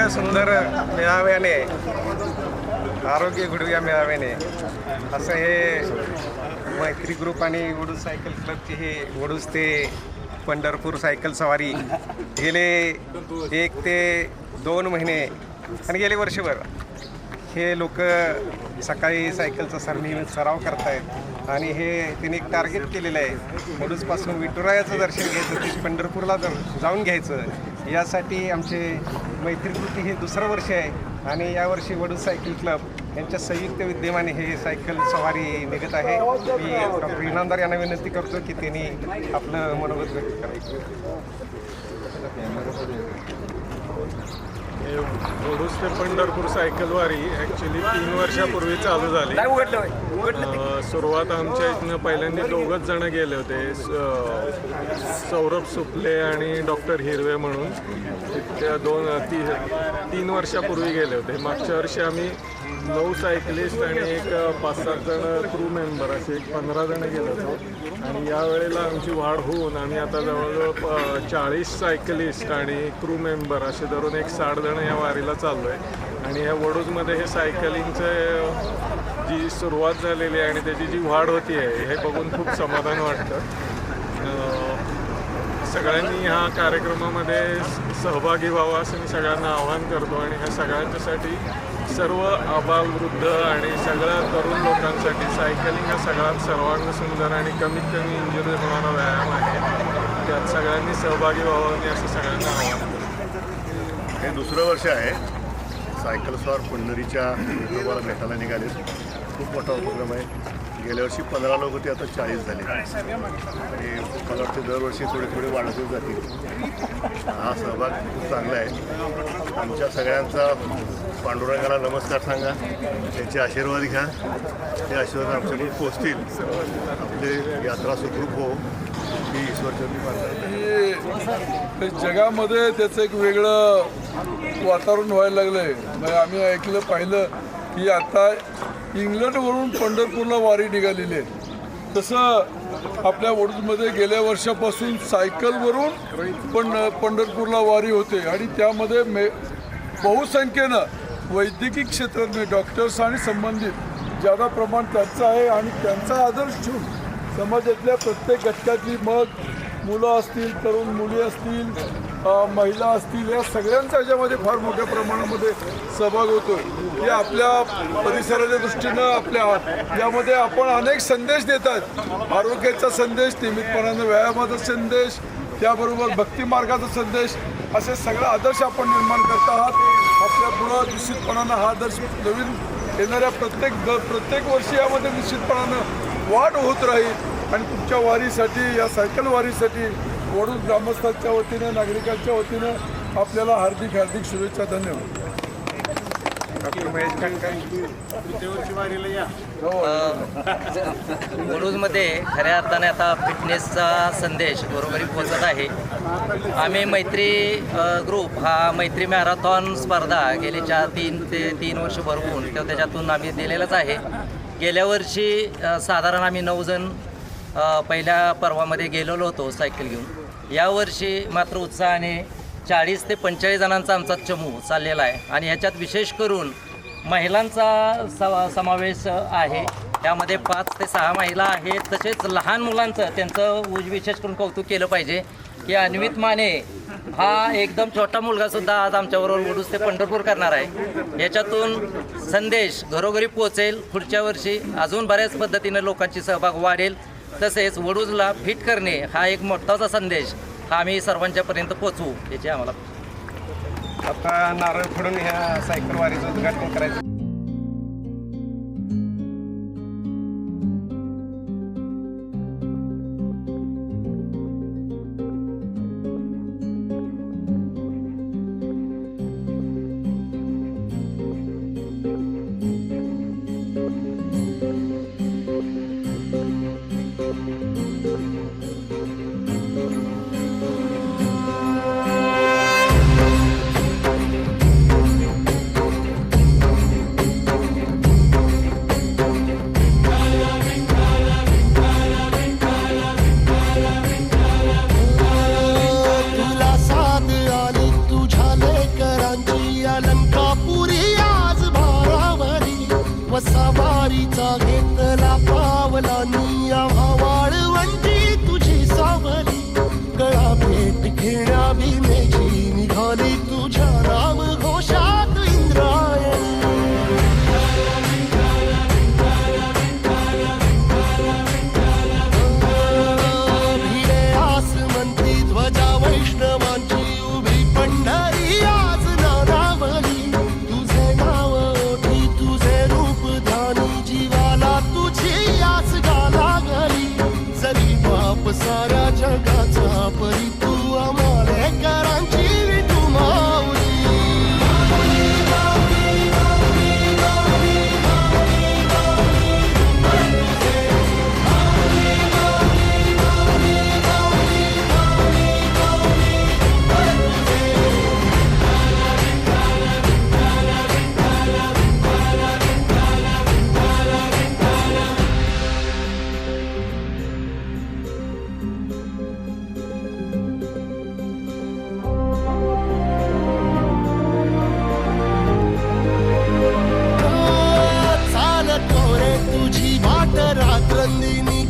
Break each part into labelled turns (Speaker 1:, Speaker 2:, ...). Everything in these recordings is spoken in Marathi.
Speaker 1: एवढ्या सुंदर मेळाव्याने, आरोग्य घडवूया मेळाव्याने, असं हे मैत्री ग्रुप आणि वडूज सायकल क्लबची हे वडूज ते पंढरपूर सायकल सवारी गेले 1 ते 2 महिने आणि गेले वर्षभर हे लोक सकाळी सायकलचा नियमित सराव करत आहेत. आणि हे त्यांनी एक टार्गेट केलेलं आहे, वडूजपासून विठुरायाचं दर्शन घ्यायचं, ते पंढरपूरला जाऊन घ्यायचं. यासाठी आमचे मैत्रीकृती हे दुसरं वर्ष आहे आणि यावर्षी वडूज सायकल क्लब यांच्या संयुक्त विद्यमाने हे सायकल सवारी निघत आहे. मी डॉक्टर इनामदार यांना विनंती करतो की त्यांनी आपलं मनोगत व्यक्त करायचं.
Speaker 2: वडूज ते पंढरपूर सायकल वारी ॲक्च्युली 3 वर्षापूर्वी चालू झाली. सुरुवात आमच्या इथनं पहिल्यांदा 2च जण गेले होते, सौरभ सुपले आणि डॉक्टर हिरवे म्हणून. त्या 3 वर्षापूर्वी गेले होते. मागच्या वर्षी आम्ही 9 सायकलिस्ट आणि एक 5-7 जण क्रू मेंबर असे 15 जण गेलो होतो. आणि यावेळेला आमची वाढ होऊन आम्ही आता जवळजवळ 40 सायकलिस्ट आणि क्रू मेंबर असे धरून एक 60 जण या वारीला चाललो आहे. आणि ह्या वडूजमध्ये हे सायकलिंगचं जी सुरुवात झालेली आहे आणि त्याची जी वाढ होती आहे हे बघून खूप समाधान वाटतं. सगळ्यांनी ह्या कार्यक्रमामध्ये सहभागी व्हावं असं मी सगळ्यांना आवाहन करतो. आणि ह्या सगळ्यांच्यासाठी सर्व आबालवृद्ध आणि सगळ्या तरुण लोकांसाठी सायकलिंग हा सगळ्यात सर्वांग सुंदर आणि कमीत कमी इंजुरी होणारा व्यायाम आहे. त्यात सगळ्यांनी सहभागी व्हावं मी असं सगळ्यांना आवाहन करतो.
Speaker 3: हे दुसरं वर्ष आहे सायकल स्वार पंढरीच्या विठोबाला भेटायला निघाले. खूप मोठा उपक्रम आहे. गेल्या वर्षी 15 लोक होते, आता 40 झाले. आणि मला वाटतं दरवर्षी थोडे वाढतच जातील. हा सहभाग खूप चांगला आहे. आमच्या सगळ्यांचा पांडुरंगाला नमस्कार सांगा, त्यांचे आशीर्वाद घ्या. ते आशीर्वाद आमच्याकडून पोचतील. आपले यात्रा सुखरूप हो ही ईश्वरचरणी प्रार्थना.
Speaker 4: जगामध्ये त्याचं एक वेगळं वातावरण व्हायला लागलं आहे. म्हणजे आम्ही पाहिलं की आता इंग्लंडवरून पंढरपूरला वारी निघालेली आहे. तसं आपल्या वडूजमध्ये गेल्या वर्षापासून सायकलवरून पंढरपूरला वारी होते. आणि त्यामध्ये बहुसंख्येनं वैद्यकीय क्षेत्रातले डॉक्टर्स आणि संबंधित ज्यादा प्रमाण त्यांचं आहे. आणि त्यांचा आदर्श ठेवून समाजातल्या प्रत्येक घटकातली, मग मुलं असतील, तरुण मुली असतील, महिला असतील, या सगळ्यांचा याच्यामध्ये फार मोठ्या प्रमाणामध्ये सहभाग होतो. हे आपल्या परिसराच्या दृष्टीनं यामध्ये आपण अनेक संदेश देतात. आरोग्याचा संदेश, नियमितपणानं व्यायामाचा संदेश, त्याबरोबर भक्तिमार्गाचा संदेश, असे सगळे आदर्श आपण निर्माण करत आहात. आपल्या पुढं निश्चितपणानं हा आदर्श नवीन येणाऱ्या प्रत्येक वर्षी यामध्ये निश्चितपणानं वाढ होत राहील. आणि तुमच्या वारीसाठी, या सायकल वारीसाठी वडूज ग्रामस्थांच्या वतीने, नागरिकांच्या वतीनं आपल्याला हार्दिक शुभेच्छा. धन्यवाद.
Speaker 5: वडूजमध्ये खऱ्या अर्थाने आता फिटनेसचा संदेश बरोबरी पोहोचत आहे. आम्ही मैत्री ग्रुप हा मैत्री मॅरेथॉन स्पर्धा गेली 3 वर्ष भरवून त्याच्यातून आम्ही दिलेलाच आहे. गेल्या वर्षी साधारण आम्ही 9 जण पहिल्या पर्वामध्ये गेलेलो होतो सायकल घेऊन. यावर्षी मात्र उत्साहाने 40 ते 45 जणांचा आमचा चमू चाललेला आहे. आणि ह्याच्यात विशेष करून महिलांचा समावेश आहे. त्यामध्ये 5 ते 6 महिला आहेत. तसेच लहान मुलांचं त्यांचं विशेष करून कौतुक केलं पाहिजे की अन्वित माने हा एकदम छोटा मुलगासुद्धा आज आमच्याबरोबर वडूज ते पंढरपूर करणार आहे. याच्यातून संदेश घरोघरी पोचेल. पुढच्या वर्षी अजून बऱ्याच पद्धतीने लोकांची सहभाग वाढेल. तसेच वडूजला फिट करणे हा एक मोठासा संदेश हा आम्ही सर्वांच्यापर्यंत पोचवू याची आम्हाला.
Speaker 1: आता नारळ फोडून ह्या सायकल वारीचं उद्घाटन करायचं.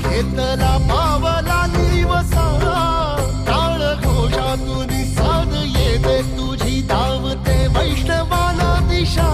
Speaker 6: घेतला पावला दिवसा टाळ घोषातून साध येते तुझी धावते वैष्णवाला दिशा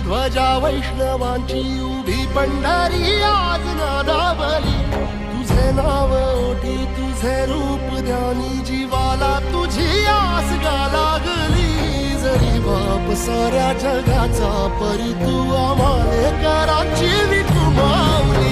Speaker 6: ध्वजा वैष्णवांची उभी पंढरी आज नादावली तुझे नाव ओठी तुझे रूप ध्यानी जीवाला तुझी आस गा लागली जरी बाप साऱ्या जगाचा परी तू आम्हाले कराची विठू माऊली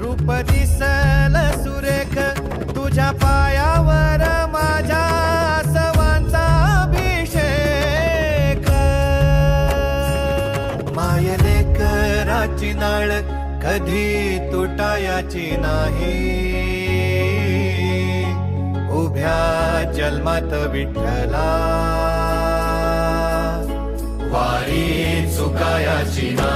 Speaker 7: रूप दिसल सुरेख तुझ्या पायावर माझ्या आसवांचा अभिषेक मायले कराची नाळ कधी तुटायाची नाही उभ्या जन्मात विठ्ठला वारी चुकायाची नाही